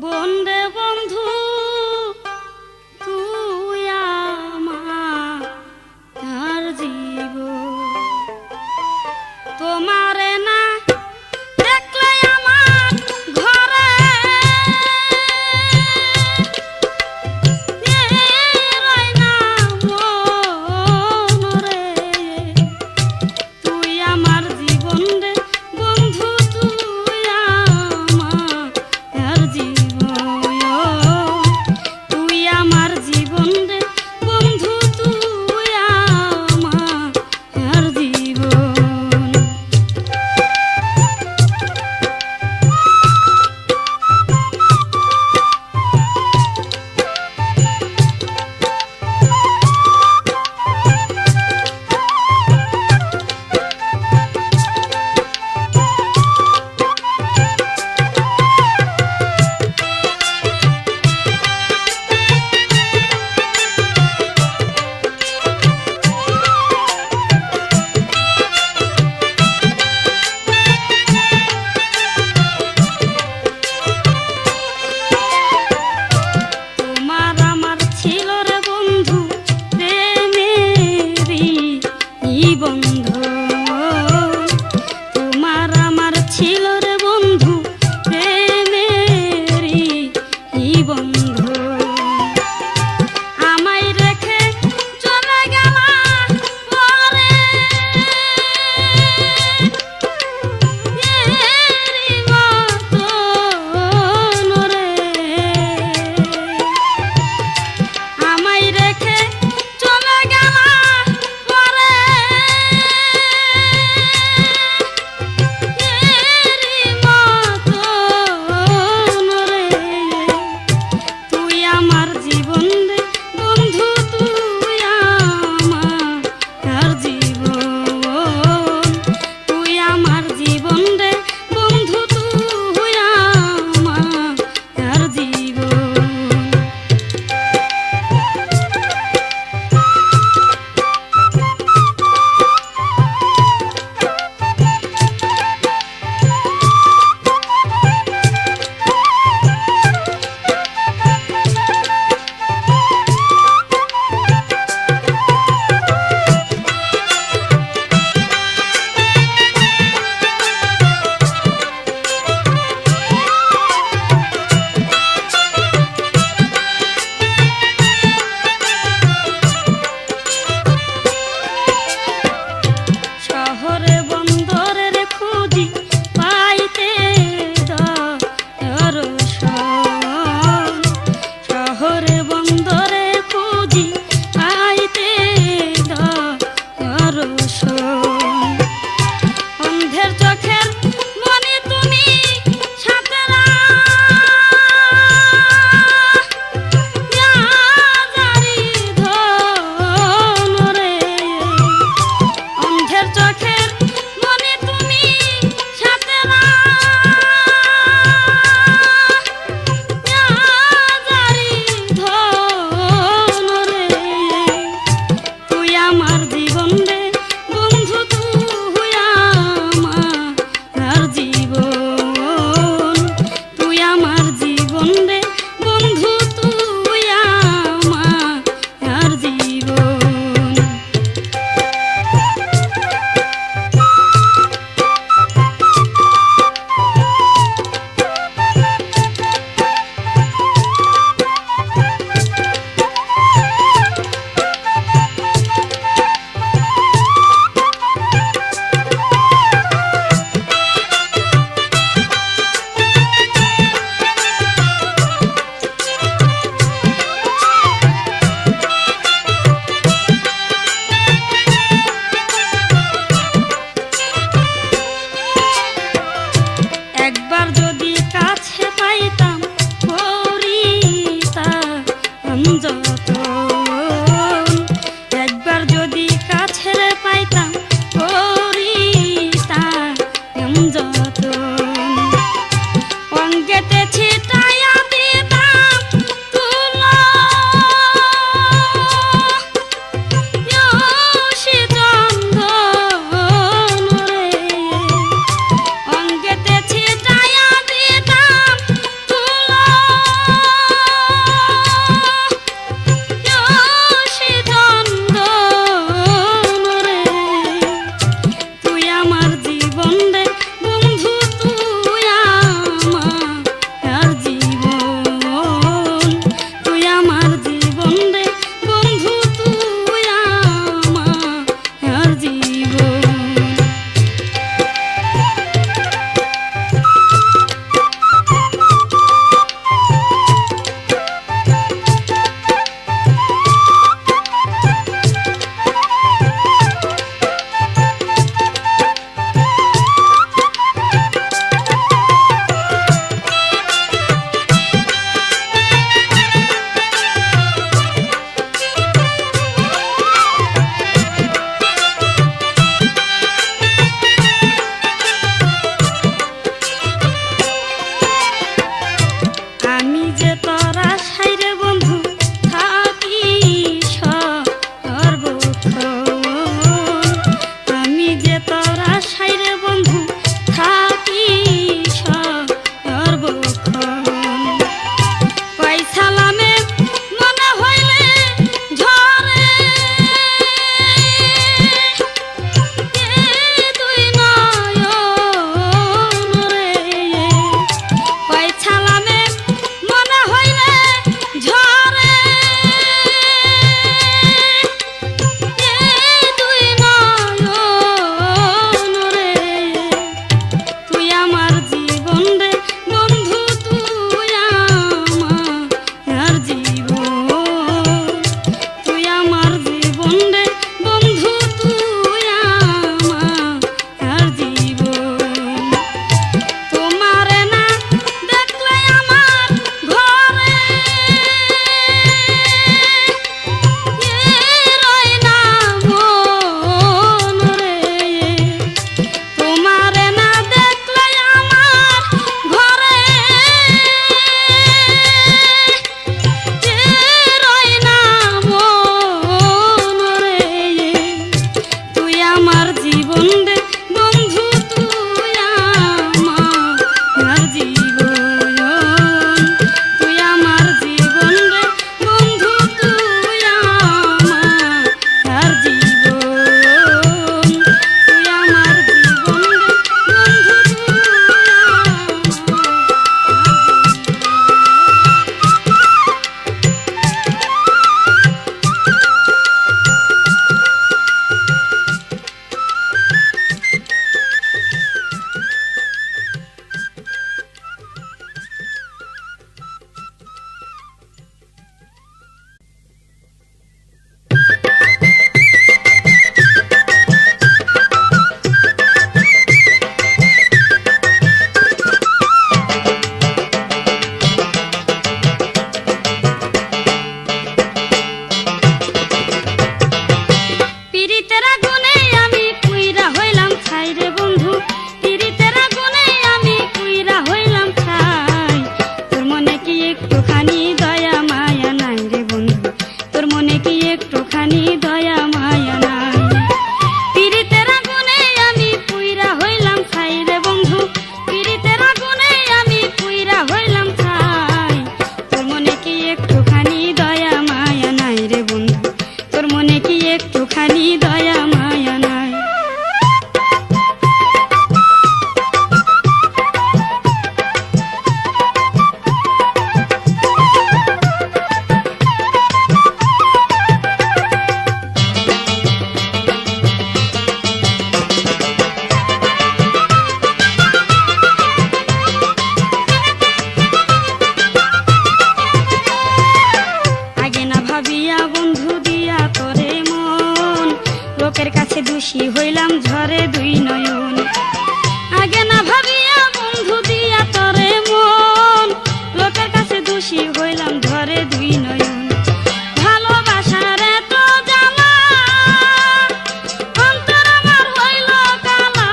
বন্দে বন্ধু তুই আমার জীবন তোমারে না দেখলে আমার ঘরে রয় না মন রে তুই আমার জীবন রে বন্ধু তুই আমার জীবন আমার জীবন, তুই আমার জীবন রে বন্ধু, তুই আমার জীবন। আমি যে তোর আশায় রে বন্ধু থাকি সর্বক্ষণ, আমি যে তোর আশায় রে বন্ধু থাকি সর্বক্ষণ। পয়সালামে মনে হইলে ঝরে দুই নয়ন রে, পয়সালামে মনে হইলে ঝরে দুই নয়ন রে, তুই আমার জীবন রে বন্ধু, তুই আমার জীবন, তুই আমার জীবন রে বন্ধু, তুই আমার জীবন। তোমারে না দেখলে আমার ঘরে রয় না মন রে, তোমারে না দেখলে আমার ঘরে রয় না মন রে, তুই আমার জীবন রে বন্ধু, তুই আমার জীবন, তুই আমার জীবন রে বন্ধু, তুই আমার জীবন, তুই আমার জীবন রে বন্ধু, তুই পীড়িতের আগুনে আমি পুইরা হইলাম ছাই রে বন্ধু, পীড়িতের আগুনে আমি পুইরা হইলাম ছাই। তোর মনে কি একটুখানি দয়া মায়া নাই রে বন্ধু, তোর মনে কি একটুখানি দয়া মায়া নাই। পীড়িতের আগুনে আমি পুইরা হইলাম ছাই রে বন্ধু, পীড়িতের আগুনে আমি পুইরা হইলাম ছাই। তোর মনে কি একটুখানি দয়া মায়া নাই রে বন্ধু, তোর মনে কি একটুখানি দয়া মায়া নাই। আগে না ভাবিয়া বন্ধু দিয়া তোরে মন, লোকের কাছে দোষী হইলাম ঝরে দুই নয়ন। আগে না ভাবিয়া বন্ধু দিয়া তোরে মন, লোকের কাছে দোষী হইলাম ঝরে দুই নয়ন। ভালোবাসার এত জ্বালা অন্তর আমার হইল কালা,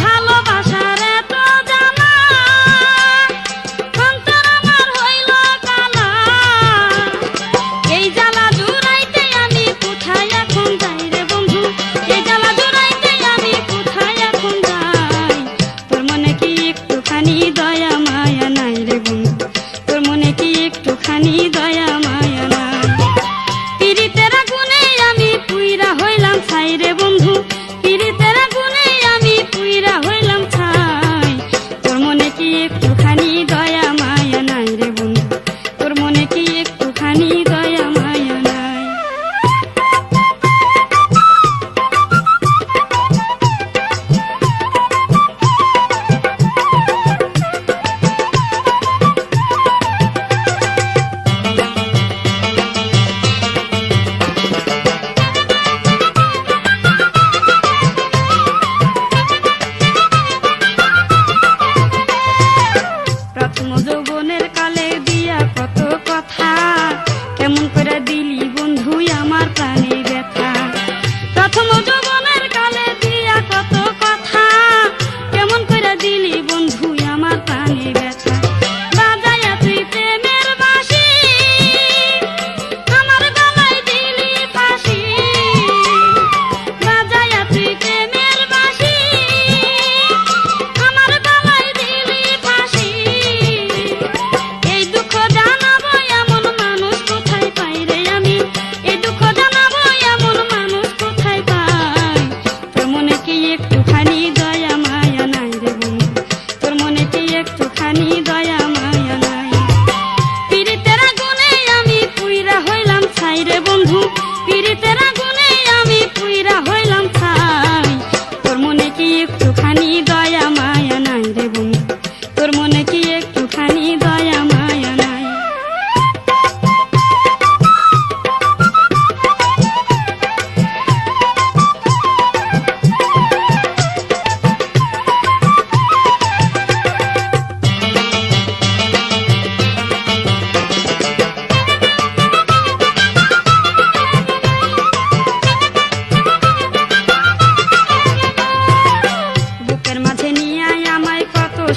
ভালোবাসার এত জ্বালা অন্তর আমার হইল কালা। এই জ্বালা জুড়াইতে আমি কোথায় এখন যাই রে বন্ধু, এই জ্বালা জুড়াইতে আমি কোথায় এখন যাই। তোর মনে কি একটুখানি দয়া মায়া নাই রে বন্ধু, তোর মনে কি একটুখানি দয়া মায়া নাই। পীড়িতের আগুনে আমি পুইরা হইলাম ছাই রে বন্ধু, পীড়িতের আগুনে আমি পুইরা হইলাম ছাই। তোর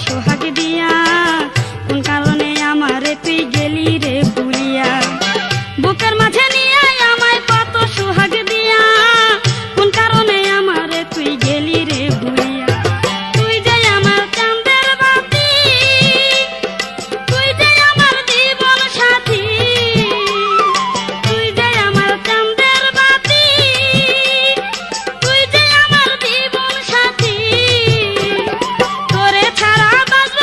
সোহাগ দিয়া, কোন কারণে আমারে তুই গেলি রে ভুলিয়া। বুকের মাঝে নিয়ে আমায় কত সোহাগ দিয়া, কোন কারণে আমারে তুই গেলি রে ভুলিয়া। তুই যে আমার চাঁদের বাতি, তুই যে আমার জীবন সাথী, তুই যে আমার চাঁদের বাতি, তুই যে আমার জীবন সাথী। তোরে ছাড়া বাঁচব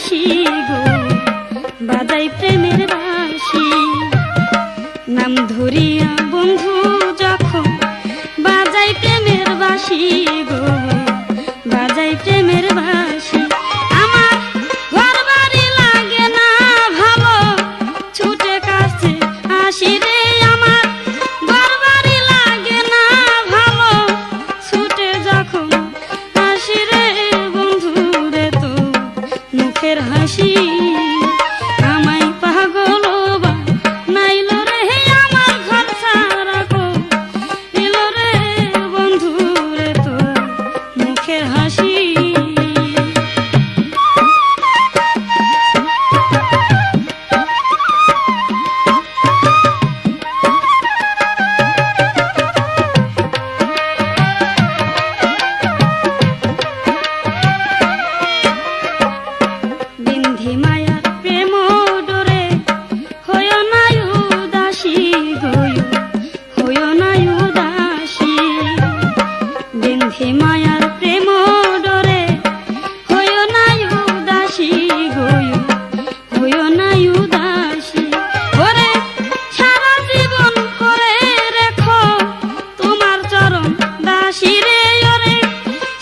বাঁশি গো, বাজাই প্রেমের বাঁশি। নাম ধরিয়া বন্ধু যখন বাজাই প্রেমের বাঁশি গো, বাজাই প্রেমের বাঁশি। আমার ঘর বাড়ি লাগে না ভালো, ছুটে কাছে আসি রে। আমার ঘর বাড়ি লাগে না ভালো, ছুটে যখন আসি রে বন্ধু রে, তো মুখের হাসি আমায় পাগল বানাইলো রে। আমার ঘর ছাড়া গো দিল রে বন্ধু রে, তো মুখের হাসি। বিন্ধি মায়ার প্রেম ডোরে হয় না উদাসী গো, হয় না উদাসী। বিন্ধি মায়ার প্রেম ডোরে হয় না উদাসী গো, হয় না উদাসী। ওরে সারা জীবন করে রেখো তোমার চরণ দাসী রে। ওরে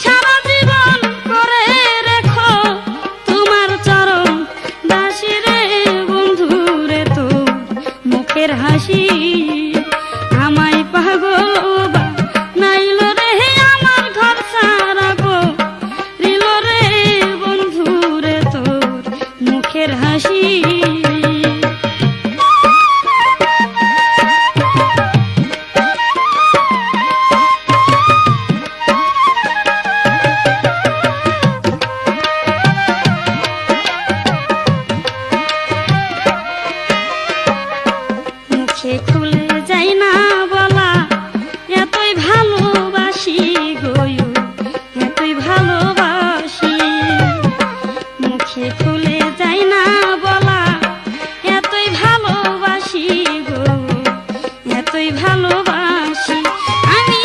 সারা জীবন করে রেখো তোমার চরণ দাসী রে বন্ধু রে, তো মুখের হাসি আমায় পাগল বানাইলো রে। আমার ঘর ছাড়া গো দিল রে বন্ধু রে, তোর মুখের হাসি। মুখে খুলে যাই না বলা এতই ভালোবাসি গো, এতই ভালোবাসি। মুখে খুলে যাই না বলা এতই ভালোবাসি গো, এতই ভালোবাসি। আমি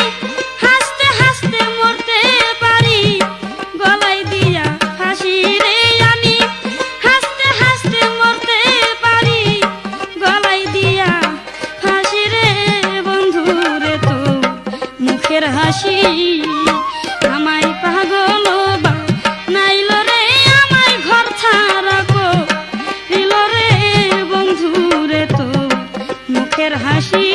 হাসতে হাসতে মরতে পারি গলায় দিয়া ফাঁসি রে। আমি হাসতে হাসতে মরতে পারি গলায় দিয়া ফাঁসি রে বন্ধু রে, তো মুখের হাসি আমায় পাগল বানাইলো রে। আমায় ঘর ছাড়া গো দিল রে বন্ধু রে, তো মুখের হাসি।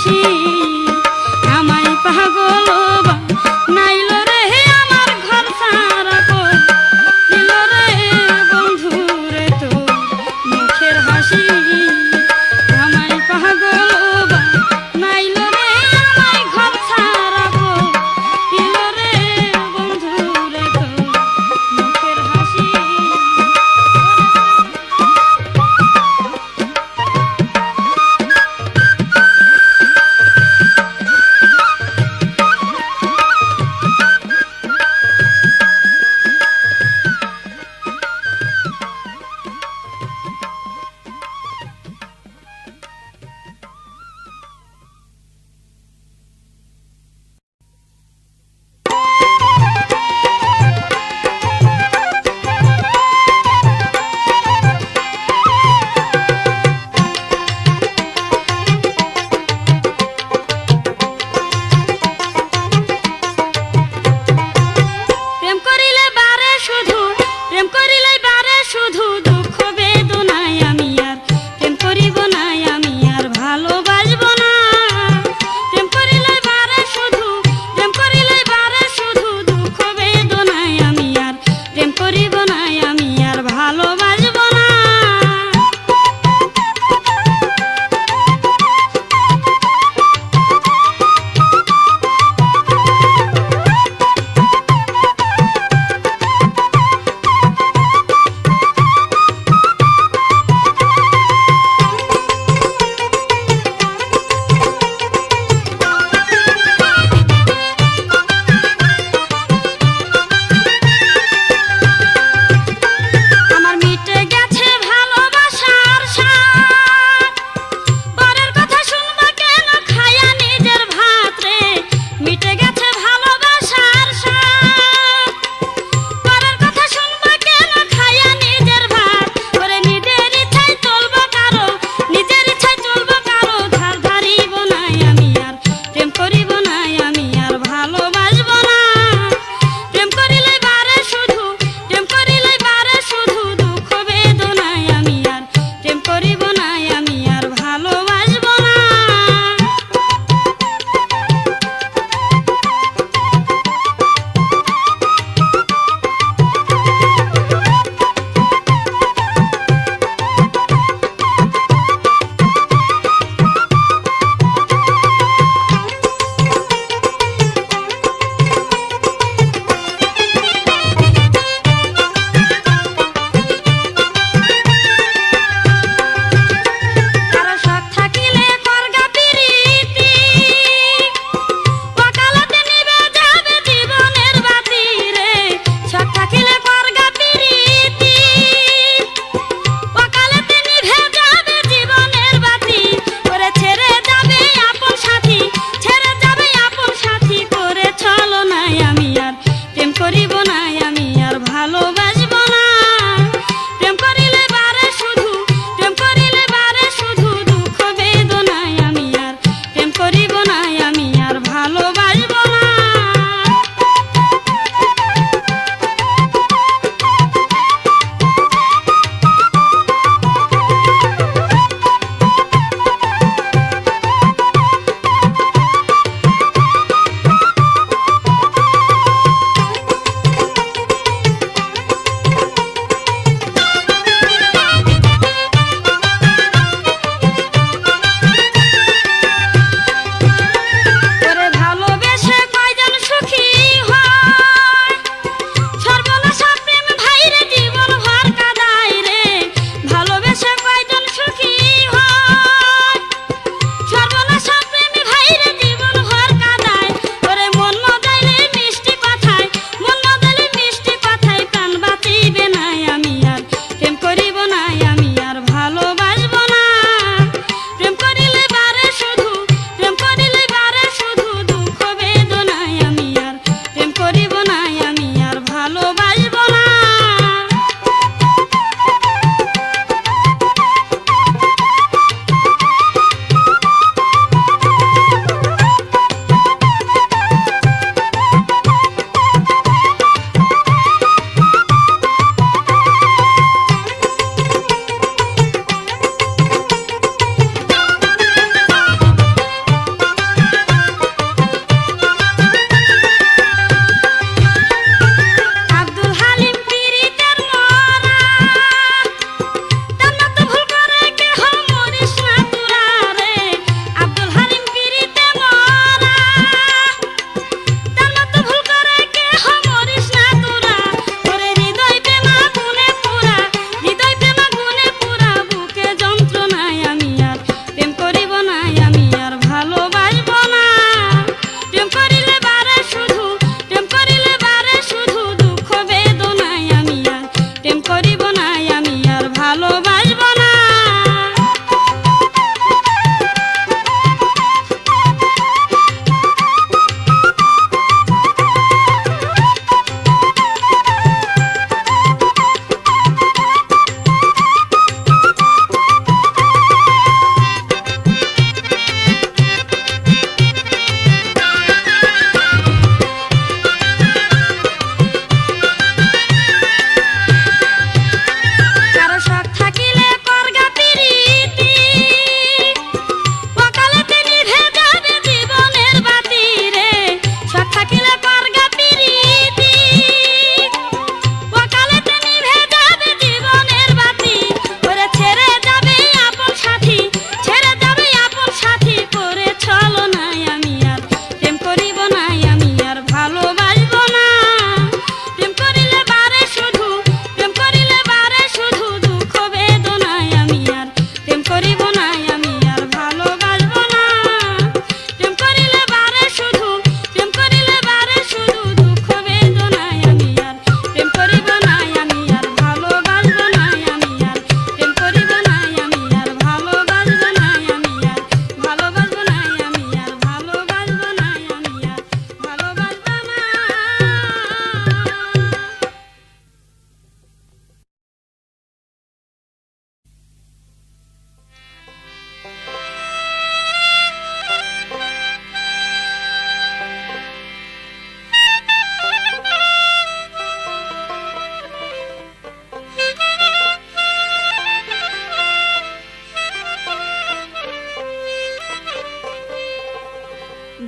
হাসি আমায় পাগল নাইল রে আমার ঘর সারা দিল রে বন্ধু রে তো মুখের হাসি আমায় পাগল নাইল রে আমায় ঘর সারা দিল রে বন্ধু রে তো মুখের হাসি।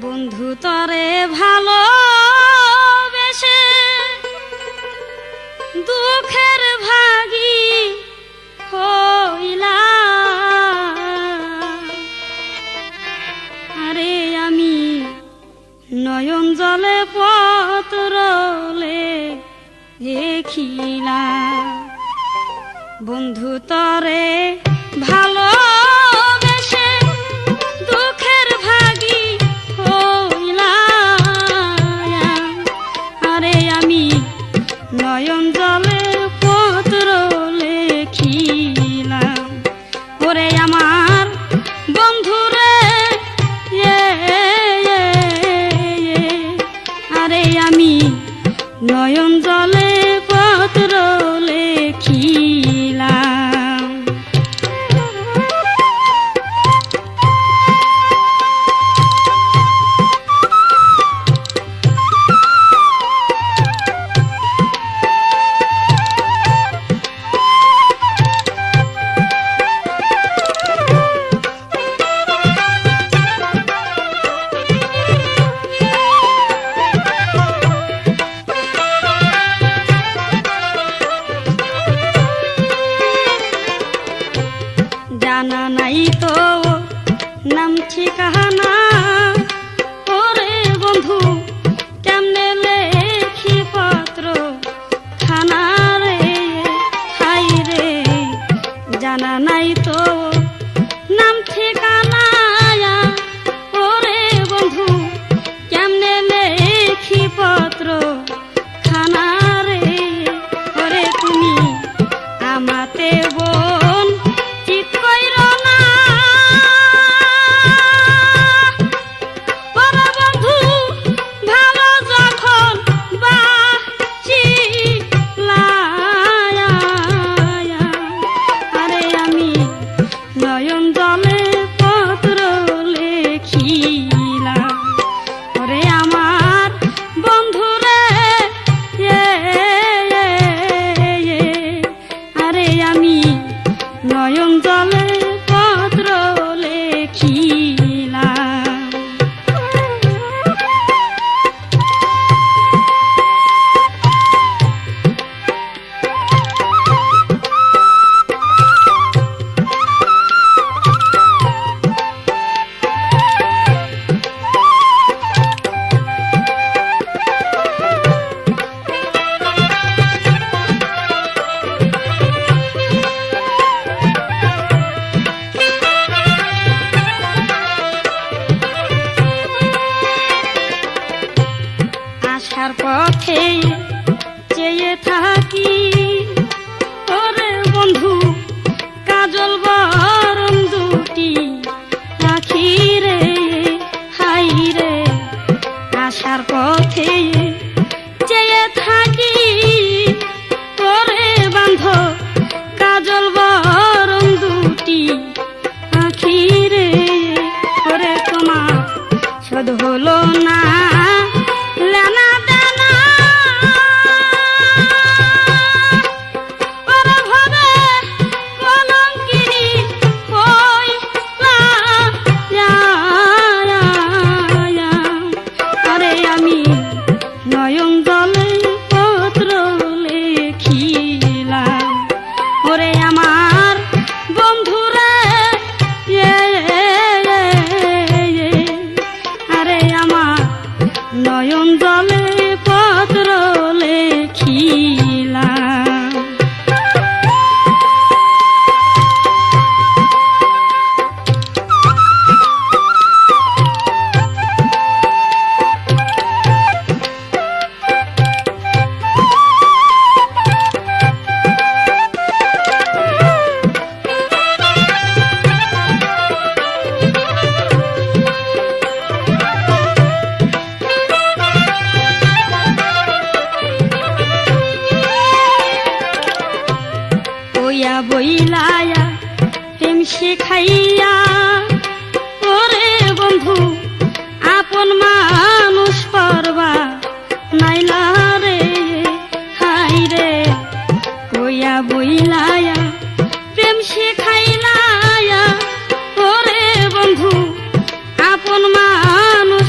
বন্ধু তরে ভালো বেশে দুঃখের ভাগী হইলা, আরে আমি নয়ন জলে পত্রলে দেখিলা। বন্ধু তরে ভালো বেশে দুঃখের ভাগী হইলা, আরে আমি নয়ন জলে পত্র লেখিলাম। ওরে আমার বন্ধুরে আরে আমি নয়ন জলে পত্র লেখিলাম। জানা নাই তো নাম ঠিকানা, ওরে বন্ধু কেমনে লেখি পত্র খানা রে, হাই রে জানা নাই তো নাম ঠিকানা, ওরে বন্ধু কেমনে লেখি পত্র খানা রে। ওরে তুমি আমাতে বোন চিত কইর না, ওরে বন্ধু ভালো যখন বাঁচিলা, আরে আমি নয়ন জলে পত্র লেখিলাম। ওরে আমার বন্ধুরে আরে আমি নয়ন জলে পত্র লেখিলাম। আসার পথে চেয়ে থাকি, ওরে বন্ধু কাজল বরণ দুটি রাখি রে, হাই রে আসার পথে চেয়ে থাকি, ওরে বান্ধ কাজল বরণ দুটি রাখি রে। ওরে তোমার শোধ হলো না লেনা দেনা, ওরে ভবে কলঙ্কিনী হইলা, আরে আমি নয়ন জলে পত্র লেখিলাম। ওরে আমার বন্ধুরে আরে আমার নয়ন জলে পত্র লেখিলাম। বইলায়া প্রেম শিখাইয়া, ওরে বন্ধু আপন মানুষ করবা নাইলা রে, হাই রে কইয়া বইলায়া প্রেম শিখাইলায়া, ওরে বন্ধু আপন মানুষ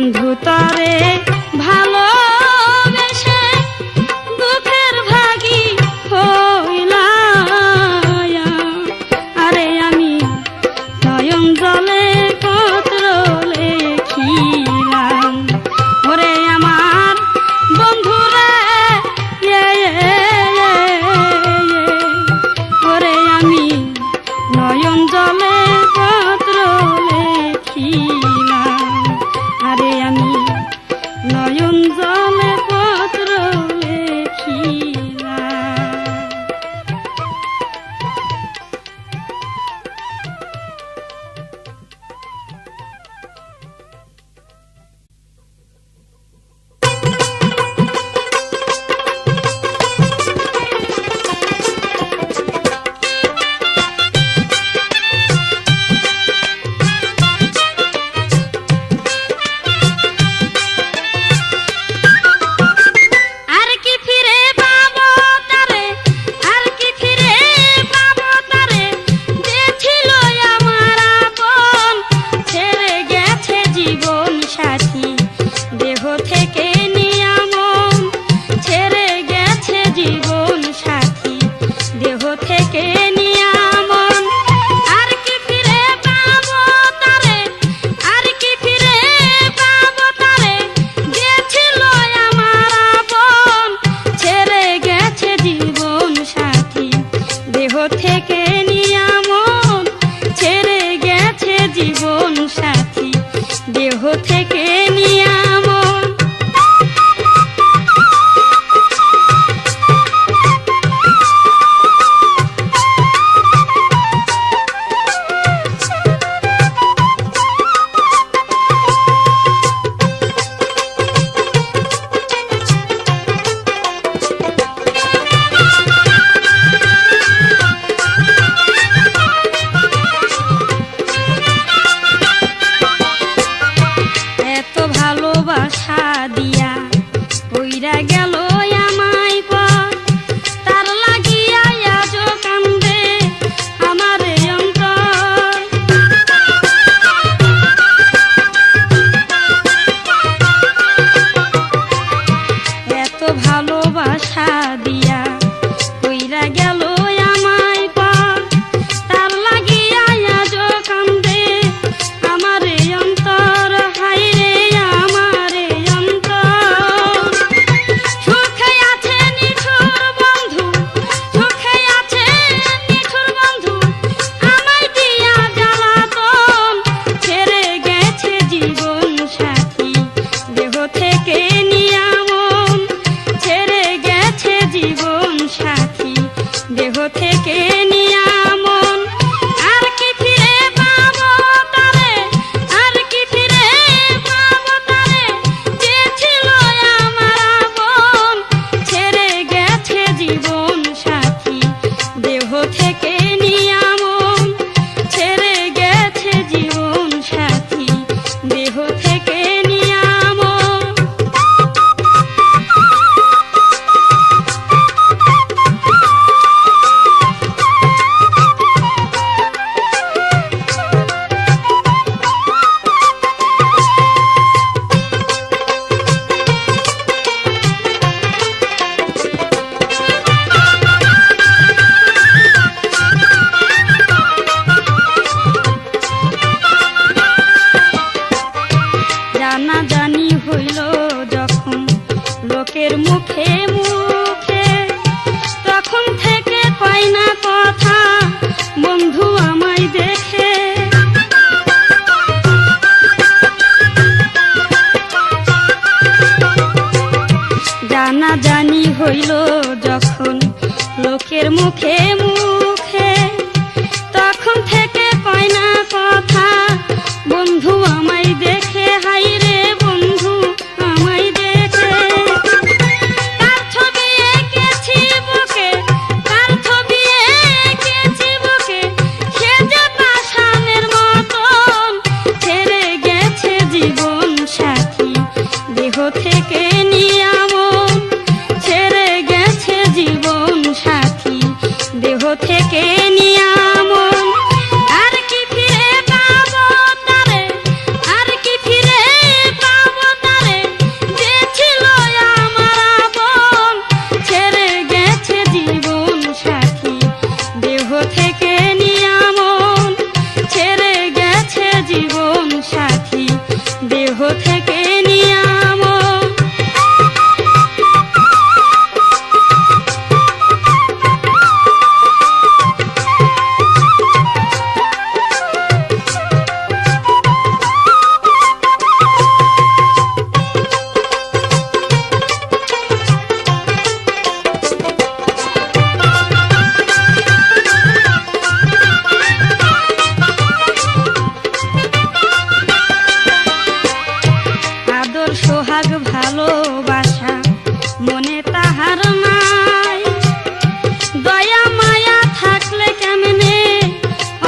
বন্ধু তরে ভালোবেসে দুঃখের ভাগী হইলাম, আরে আমি নয়ন জলে পত্র লেখিলাম, ওরে আমার বন্ধুরে ওরে আমি নয়ন জলে পত্র লেখিলাম, আরে আমি নয়ন জলে পত্র লেখিলাম। থেকে নিয়ামন ছেড়ে গেছে জীবন সাথী, দেহ থেকে নিয়ামন। ভালোবাসা দিয়া কইরা গেল আমায় পর, তার লাগিয়া আজো কান্দে আমার অন্তর। এত ভালোবাসা দিয়া কইরা গেল আমায় পর, তার লাগিয়া আজো কান্দে আমার অন্তর। হায়রে দেহ থেকে নিয়ামন, আর কি ফিরে পাবো তারে, আর কি ফিরে পাবো তারে, যে ছিল আমার আপন, ছেড়ে গেছে জীবন সাথী। দেহ থেকে নিয়ামন ছেড়ে গেছে জীবন সাথী, দেহ থেকে নিয়ামন। জানা জানি হইল যখন লোকের মুখে মুখে, তখন থেকে কয় না কথা বন্ধু আমায় দেখে। জানা জানি হইল যখন লোকের মুখে মুখে, তখন থেকে কয় না কথা বন্ধু আমায় দেখে। হায়রে বন্ধু আমায় দেখে, তার ছবি এঁকেছি বুকে, তার ছবি এঁকেছি বুকে, সে যে পাষাণের মতন, ছেড়ে গেছে জীবন সাথী। দেহ থেকে নিয়ামন ছেড়ে গেছে জীবন সাথী, দেহ থেকে নিয়ামন। আর কি ফিরে পাবো তারে, আর কি ফিরে পাবো ভালোবাসা মনে তাহার নাই। দয়া মায়া থাকলে কেমনে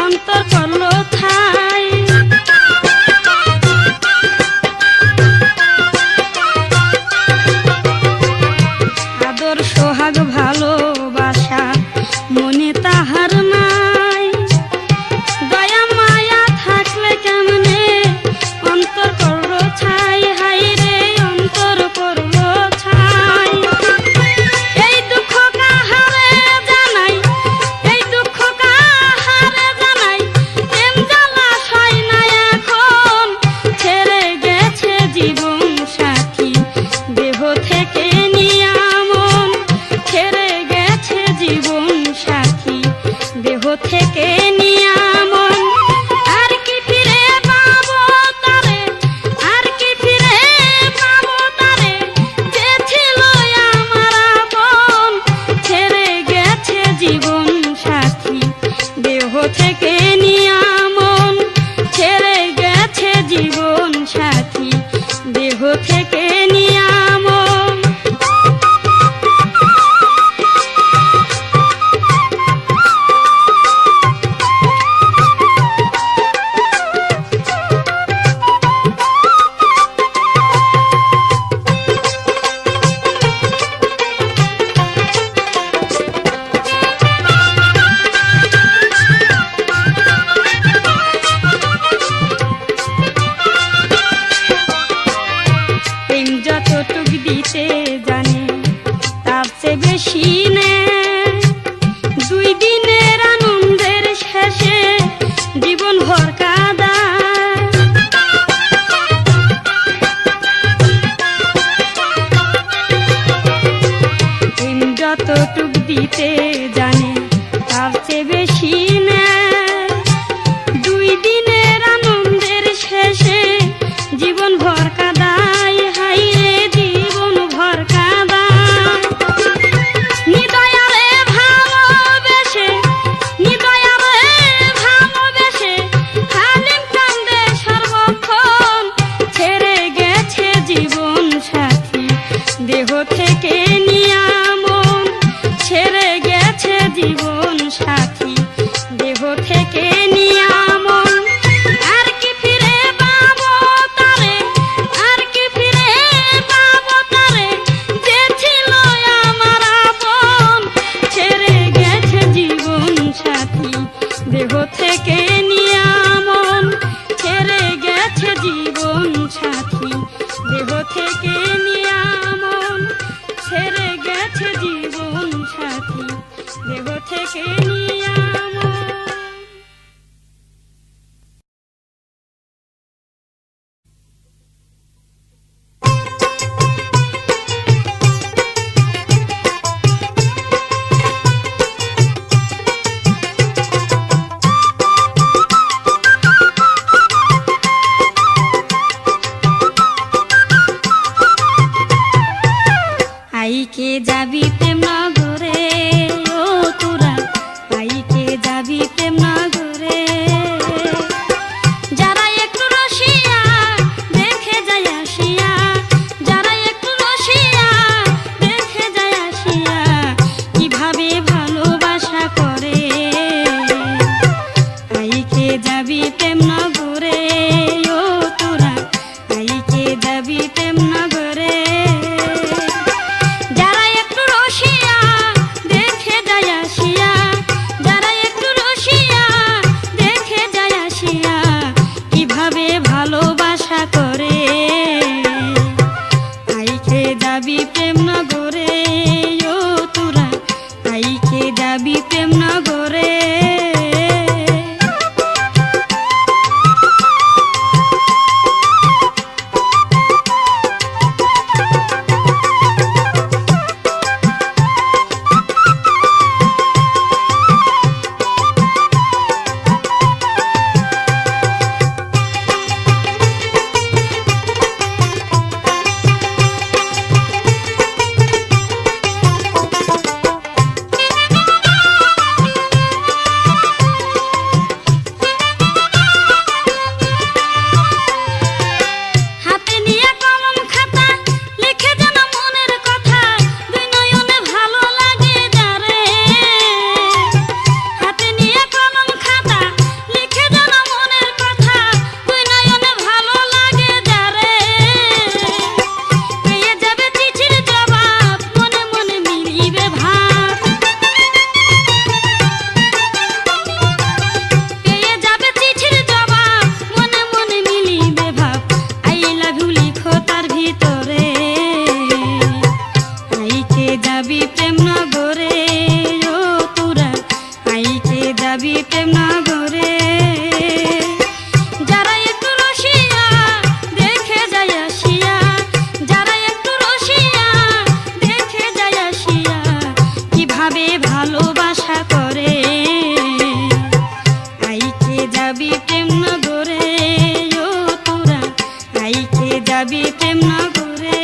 অন্তর করলো ঠাই। আদর সোহাগ ভালোবাসা মনে তাহার নাই। দয়া মায়া থাকলে কেমনে অন্তর করলো ছাই। হাই রে অন্তর করলো ছাই। এই দুঃখ কাহারে জানাই, এই দুঃখ কাহারে জানাই। প্রেম জ্বালা সয় না এখন, ছেড়ে গেছে জীবন সাথী দেহ থেকে নিয়া মন। ছেড়ে গেছে জীবন সাথী দেহ থেকে নিয়া মন। আর কি ফিরে পাবো তারে, আর কি ফিরে পাবো তারে, যে ছিল আমার আপন। ছেড়ে গেছে জীবন সাথী দেহ থেকে নিয়া মন। ছেড়ে গেছে জীবন সাথী দেহ থেকে নিয়া মন। প্রেম যতটুক দিতে জানে তার চেয়ে বেশি নেয়। দুই দিনের আনন্দের শেষে জীবন ভর কাঁদায়। প্রেম যতটুক দিতে জানে তার চেয়ে বেশি নেয়। দুই দিনের আনন্দের শেষে জীবন ভর কাঁদায়। হাই রে জীবন ভর কাঁদায়। নিদয়ারে ভালোবেসে, নিদয়ারে ভালোবেসে হালিম কান্দে সর্বক্ষণ। ছেড়ে গেছে জীবন সাথী দেহ থেকে নিয়া মন। ছেড়ে গেছে জীবন সাথী দেহ থেকে নিয়া মন। আর কি ফিরে পাবো তারে, আর কি ফিরে পাবো তারে, যে ছিল আমার আপন। ছেড়ে গেছে জীবন সাথী দেহ থেকে নিয়া মন। ছেড়ে গেছে জীবন সাথী দেহ থেকে নিয়া মন। ছেড়ে গেছে জীবন সাথী দেহ থেকে নিয়া মন। আইকে যাবি প্রেম নগরে ও তোরা, আইকে যাবি প্রেম নগরে। যারা একটু রসিয়া দেখে যায় আসিয়া, যারা একটু রসিয়া দেখে যায় আসিয়া, কিভাবে ভালোবাসা করে। আইকে যাবি প্রেম নগরে ও তোরা, আইকে যাবি প্রেম নগরে। যারা একটু রসিয়া দেখে যায় আসিয়া, যারা একটু রসিয়া দেখে যায় আসিয়া, কিভাবে ভালোবাসা করে। আইকে যাবি প্রেম নগরে ও তোরা, আইকে যাবি প্রেম নগরে। যাবি প্রেম নগরে।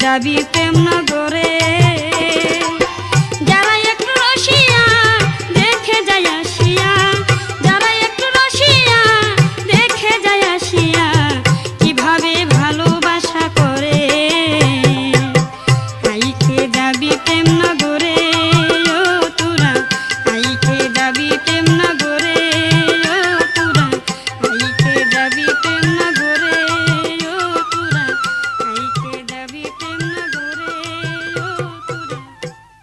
যাবি প্রেম নগরে।